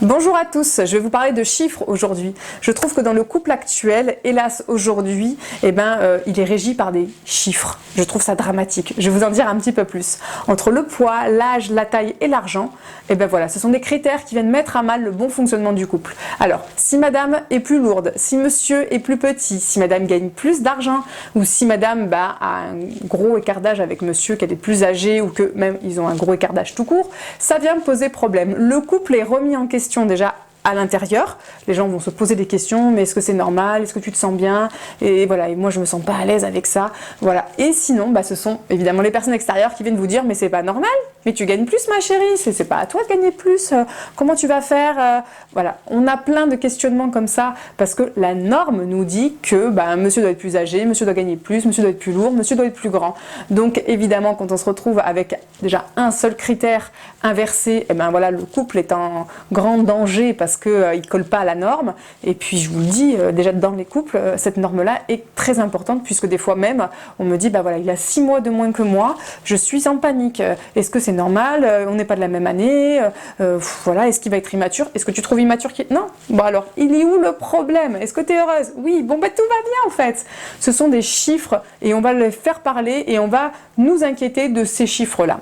Bonjour à tous, je vais vous parler de chiffres aujourd'hui. Je trouve que dans le couple actuel, hélas aujourd'hui, il est régi par des chiffres. Je trouve ça dramatique. Je vais vous en dire un petit peu plus. Entre le poids, l'âge, la taille et l'argent, ce sont des critères qui viennent mettre à mal le bon fonctionnement du couple. Alors, si madame est plus lourde, si monsieur est plus petit, si madame gagne plus d'argent, ou si madame a un gros écart d'âge avec monsieur, qu'elle est plus âgée, ou que même ils ont un gros écart d'âge tout court, ça vient poser problème. Le couple est remis en question déjà à l'intérieur, les gens vont se poser des questions, mais est-ce que c'est normal, est-ce que tu te sens bien, et voilà, et moi je me sens pas à l'aise avec ça, voilà. Et sinon, ce sont évidemment les personnes extérieures qui viennent vous dire, mais c'est pas normal, mais tu gagnes plus ma chérie, c'est pas à toi de gagner plus, comment tu vas faire, voilà. On a plein de questionnements comme ça, parce que la norme nous dit que monsieur doit être plus âgé, monsieur doit gagner plus, monsieur doit être plus lourd, monsieur doit être plus grand. Donc évidemment, quand on se retrouve avec déjà un seul critère inversé, le couple est en grand danger parce qu'il ne colle pas à la norme. Et puis je vous le dis, déjà dans les couples, cette norme-là est très importante, puisque des fois même, on me dit, il a 6 mois de moins que moi, je suis en panique. Est-ce que c'est normal? On n'est pas de la même année, est-ce qu'il va être immature? Est-ce que tu trouves immature Non. Bon alors, il est où le problème? Est-ce que tu es heureuse? Oui, tout va bien en fait. Ce sont des chiffres et on va les faire parler et on va nous inquiéter de ces chiffres-là.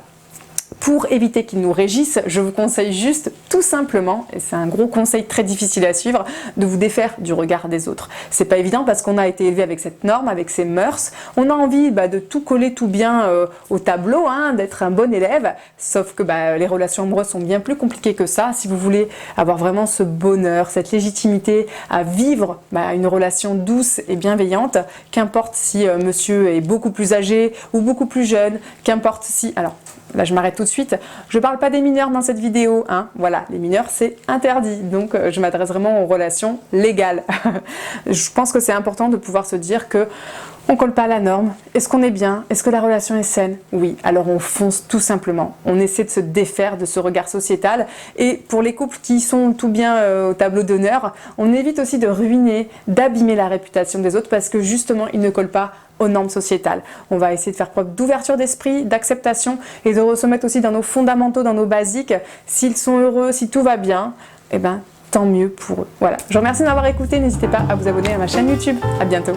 Pour éviter qu'ils nous régissent, je vous conseille juste tout simplement, et c'est un gros conseil très difficile à suivre, de vous défaire du regard des autres. C'est pas évident parce qu'on a été élevé avec cette norme, avec ces mœurs. On a envie de tout coller tout bien au tableau, d'être un bon élève, sauf que les relations amoureuses sont bien plus compliquées que ça. Si vous voulez avoir vraiment ce bonheur, cette légitimité à vivre une relation douce et bienveillante, qu'importe si monsieur est beaucoup plus âgé ou beaucoup plus jeune, qu'importe si... Alors, là, je m'arrête tout de suite. Je ne parle pas des mineurs dans cette vidéo. Voilà, les mineurs, c'est interdit. Donc, je m'adresse vraiment aux relations légales. Je pense que c'est important de pouvoir se dire que on ne colle pas à la norme. Est-ce qu'on est bien? Est-ce que la relation est saine? Oui, alors on fonce tout simplement. On essaie de se défaire de ce regard sociétal. Et pour les couples qui sont tout bien au tableau d'honneur, on évite aussi de ruiner, d'abîmer la réputation des autres parce que justement, ils ne collent pas aux normes sociétales. On va essayer de faire preuve d'ouverture d'esprit, d'acceptation et de se mettre aussi dans nos fondamentaux, dans nos basiques. S'ils sont heureux, si tout va bien, tant mieux pour eux. Voilà. Je vous remercie de m'avoir écouté. N'hésitez pas à vous abonner à ma chaîne YouTube. À bientôt.